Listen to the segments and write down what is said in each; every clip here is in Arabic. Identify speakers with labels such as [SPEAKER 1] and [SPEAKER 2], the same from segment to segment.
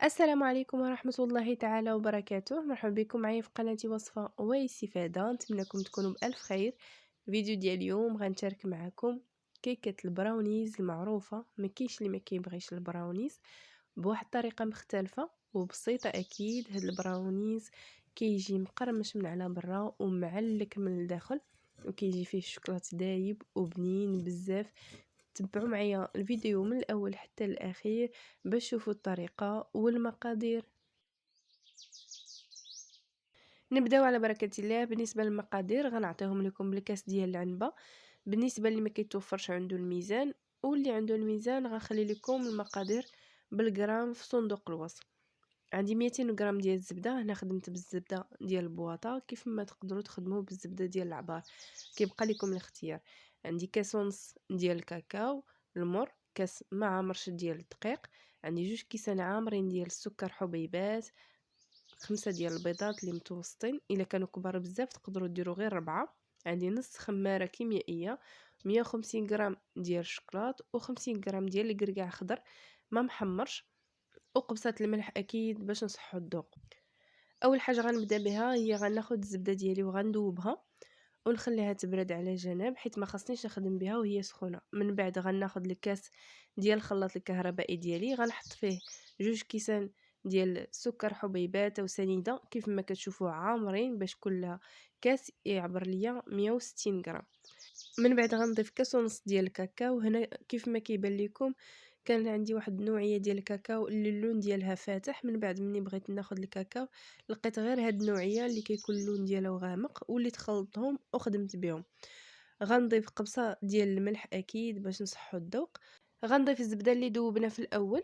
[SPEAKER 1] السلام عليكم ورحمة الله تعالى وبركاته. مرحبا بكم معايا في قناتي وصفة واستفادة. نتمنىكم تكونوا بألف خير. الفيديو ديال اليوم غنشارك معكم كيكة البراونيز المعروفة، ما كاينش اللي ما كيبغيش البراونيز، بواحد الطريقة مختلفة وبسيطة. اكيد هاد البراونيز كيجي مقرمش من على برا ومعلك من الداخل، وكيجي فيه الشوكولات دايب وبنين بزاف. تبعوا معايا الفيديو من الاول حتى الاخير باش تشوفوا الطريقة والمقادير. نبداو على بركة الله. بالنسبة للمقادير غنعطيهم لكم بالكاس ديال العنبة. بالنسبة اللي ما كيتوفرش عنده الميزان واللي عنده الميزان غنخلي لكم المقادير بالغرام في صندوق الوصف. عندي 200 غرام ديال الزبده، هنا خدمت بالزبده ديال البواطه، كيف ما تقدروا تخدموا بالزبده ديال العبار، كيبقى لكم الاختيار. عندي كاس ونص ديال الكاكاو المر، كاس مع مرشد ديال الدقيق، عندي 2 كيسان عامرين ديال السكر حبيبات، 5 ديال البيضات اللي متوسطين، الا كانوا كبار بزاف تقدروا ديروا غير 4. عندي نص خماره كيميائيه، 150 غرام ديال الشكلاط و50 غرام ديال الكركاع خضر ما محمرش، وقبصه الملح اكيد باش نصحوا الذوق. اول حاجه غنبدا بها هي غناخد الزبده ديالي وغندوبها ونخليها تبرد على جنب، حيت ما خصنيش نخدم بها وهي سخونه. من بعد غناخد الكاس ديال الخلاط الكهربائي ديالي، غنحط فيه 2 كيسان ديال السكر حبيبات او سنيده كيف ما كتشوفوا عامرين، باش كل كاس يعبر ليا 160 غرام. من بعد غنضيف كاس ونص ديال الكاكاو. هنا كيف ما كيبان لكم كان عندي واحد النوعيه ديال الكاكاو اللي اللون ديالها فاتح. من بعد مني بغيت ناخذ الكاكاو لقيت غير هاد النوعيه اللي كيكون اللون ديالو غامق، واللي تخلطهم وخدمت بهم. غنضيف قبصه ديال الملح اكيد باش نصحوا الذوق. غنضيف الزبده اللي ذوبنا في الاول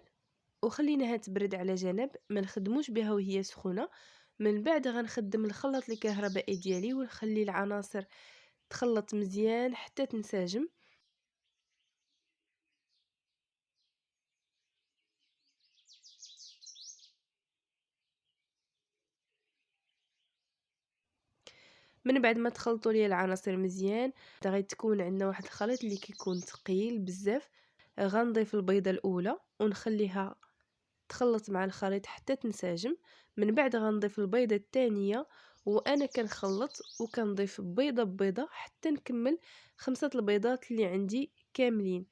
[SPEAKER 1] وخليناها تبرد على جنب، ما نخدموش بها وهي سخونه. من بعد غنخدم الخلاط الكهربائي ديالي ونخلي العناصر تخلط مزيان حتى تنسجم. من بعد ما تخلطوا لي العناصر مزيان غتكون عندنا واحد الخليط اللي كيكون ثقيل بزاف. غنضيف البيضه الاولى ونخليها تخلط مع الخليط حتى تنسجم. من بعد غنضيف البيضه الثانيه وانا كنخلط وكنضيف بيضه ببيضه حتى نكمل 5 البيضات اللي عندي كاملين.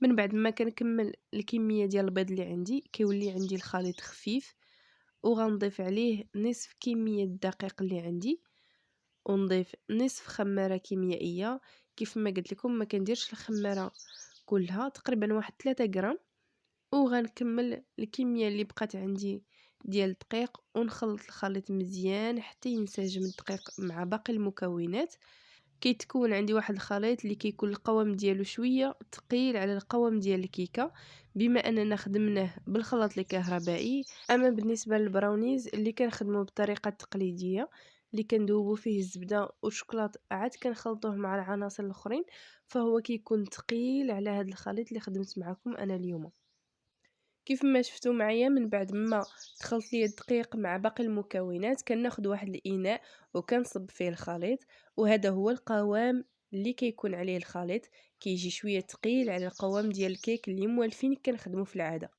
[SPEAKER 1] من بعد ما كنكمل الكميه ديال البيض اللي عندي كيولي عندي الخليط خفيف، وغنضيف عليه نصف كميه الدقيق اللي عندي، ونضيف نصف خمارة كيميائية. كيف ما قلت لكم ما كنديرش الخمارة كلها، تقريبا واحد 3 غرام. وغنكمل الكمية اللي بقات عندي ديال الدقيق ونخلط الخليط مزيان حتى ينسجم الدقيق مع باقي المكونات. كيتكون عندي واحد الخليط اللي كيكون القوام ديالو شويه ثقيل على القوام ديال الكيكه، بما اننا خدمناه بالخلاط الكهربائي. اما بالنسبه للبراونيز اللي كنخدمو بالطريقه التقليديه اللي كندوبو فيه الزبده والشوكولاط عاد كنخلطوه مع العناصر الاخرين، فهو كيكون ثقيل على هذا الخليط اللي خدمت معكم انا اليوم. كيف ما شفتوا معايا من بعد ما دخلت لي الدقيق مع باقي المكونات كناخذ واحد الاناء وكنصب فيه الخليط، وهذا هو القوام اللي كيكون عليه الخليط. كيجي شويه ثقيل على القوام ديال الكيك اللي موالفين كنخدموا في العاده.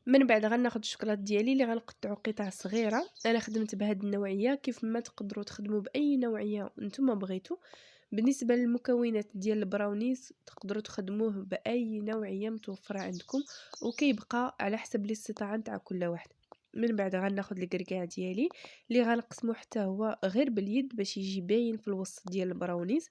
[SPEAKER 1] من بعد غناخد الشوكولات ديالي اللي غنقطعو قطع صغيره. انا خدمت بهاد النوعيه، كيف ما تقدروا تخدموا باي نوعيه نتوما بغيتو. بالنسبه للمكونات ديال البراونيز تقدروا تخدموه باي نوعيه متوفره عندكم، وكيبقى على حسب الاستطاعه نتاع كل واحد. من بعد غناخد الكركاع ديالي اللي غنقسمو حتى هو غير باليد باش يجي باين في الوسط ديال البراونيز،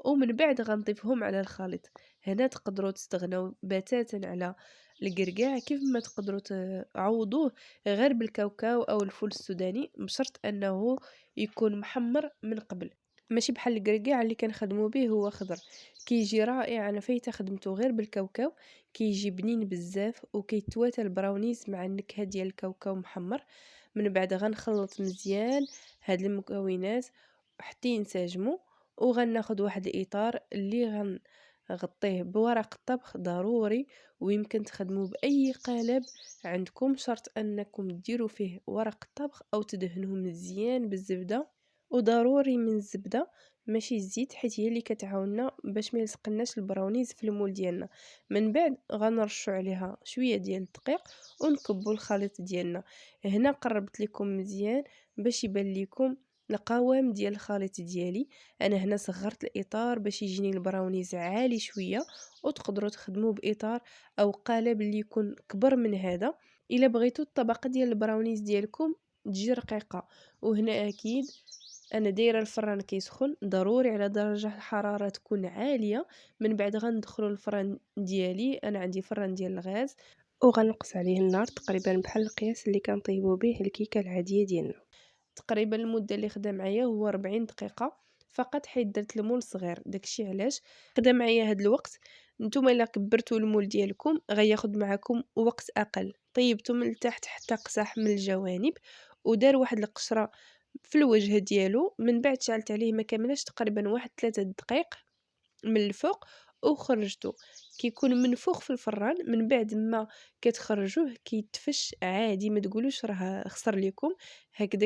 [SPEAKER 1] ومن بعد غنضيفهم على الخليط. هنا تقدروا تستغنوا بتاتا على الكركاع، كيف ما تقدروا تعوضوه غير بالكاوكاو او الفول السوداني، بشرط انه يكون محمر من قبل، ماشي بحال الكركاع اللي كنخدموا به هو خضر. كيجي رائع. انا فايته خدمته غير بالكاوكاو، كيجي بنين بزاف وكيتواتى البراونيز مع النكهه ديال الكاوكاو محمر. من بعد غنخلط مزيان هاد المكونات حتى ينسجموا، وغناخد واحد الاطار اللي غنغطيه بورق الطبخ ضروري، ويمكن تخدموا باي قالب عندكم، شرط انكم ديروا فيه ورق الطبخ او تدهنوه مزيان بالزبده وضروري من الزبدة ماشي الزيت، حيت هي اللي كتعاوننا باش ما يلصقلناش البراونيز في المول ديالنا. من بعد غنرشوا عليها شويه ديال الدقيق ونكبوا الخليط ديالنا. هنا قربت لكم مزيان باش يبان لكم القوام ديال الخليط ديالي. انا هنا صغرت الاطار باش يجيني البراونيز عالي شويه، وتقدروا تخدموا باطار او قالب اللي يكون كبر من هذا الا بغيتوا الطبقه ديال البراونيز ديالكم تجي رقيقه. وهنا اكيد انا دايره الفران كيسخن، ضروري على درجه الحراره تكون عاليه. من بعد غندخلوا الفران ديالي، انا عندي فران ديال الغاز، وغنقص عليه النار تقريبا بحال القياس اللي كنطيبوا به الكيكه العاديه ديالنا. تقريبا المده اللي خدا معايا هو 40 دقيقه فقط، حيت درت المول صغير. داكشي علاش خدا معايا هاد الوقت. نتوما الا كبرتوا المول ديالكم غياخد معكم وقت اقل. طيبته من التحت حتى قصاح من الجوانب، ودار واحد القشره في الوجه ديالو. من بعد شعلت عليه ما كاملاش تقريبا واحد 3 دقائق من الفوق وخرجته. كيكون منفوخ في الفران. من بعد ما كتخرجوه كيتفش عادي، ما تقولوش راه خسر لكم. هكذا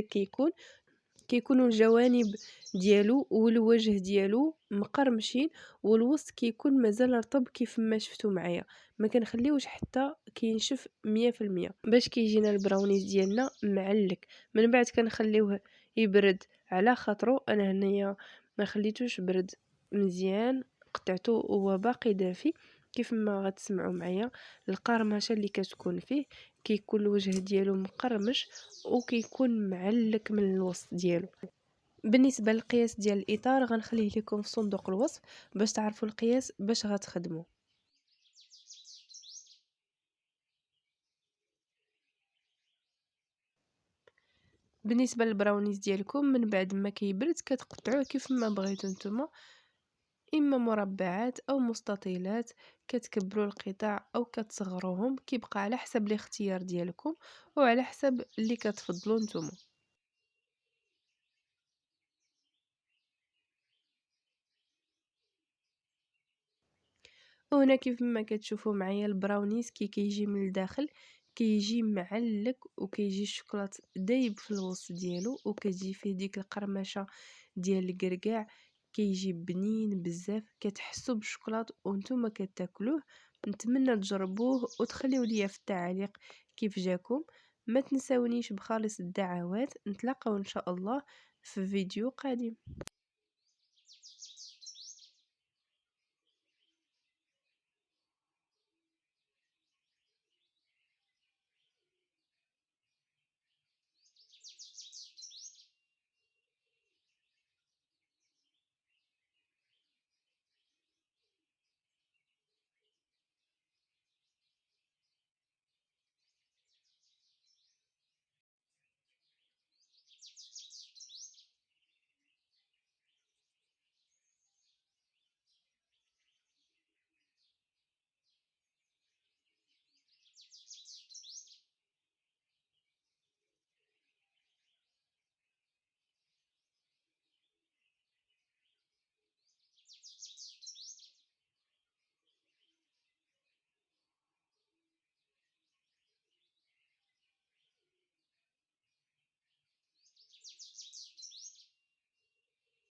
[SPEAKER 1] كيكونوا الجوانب ديالو والوجه ديالو مقرمشين، والوسط كيكون مازال رطب كيف ما شفتوا معايا. ما كنخليوش حتى كينشف 100% باش كيجينا البراونيز ديالنا معلك. من بعد كنخليوه يبرد على خاطرو. انا هنايا ما خليتوش برد مزيان، قطعته وهو باقي دافي. كيف ما غتسمعوا معايا القرمشه اللي كتكون فيه، كيكون الوجه ديالو مقرمش وكيكون معلك من الوسط ديالو. بالنسبه للقياس ديال الاطار غنخليه لكم في صندوق الوصف باش تعرفوا القياس باش غتخدموا. بالنسبه للبراونيز ديالكم من بعد ما كيبرد كتقطعوه كيف ما بغيتو نتوما، اما مربعات او مستطيلات. كتكبروا القطع او كتصغروهم، كيبقى على حسب الاختيار ديالكم وعلى حسب اللي كتفضلوا نتوما. وهنا كيف ما كتشوفوا معايا البراونيز كيجي من الداخل كيجي معلك، وكيجي الشوكولات دايب في الوسط ديالو، وكتجي فيه ديك القرمشه ديال الكركاع. كيجي بنين بزاف، كتحسوا بالشوكولات وانتم كتاكلوه. نتمنى تجربوه وتخليو ليا في التعاليق كيف جاكم. ما تنساونيش بخالص الدعوات. نتلاقاو ان شاء الله في فيديو قادم.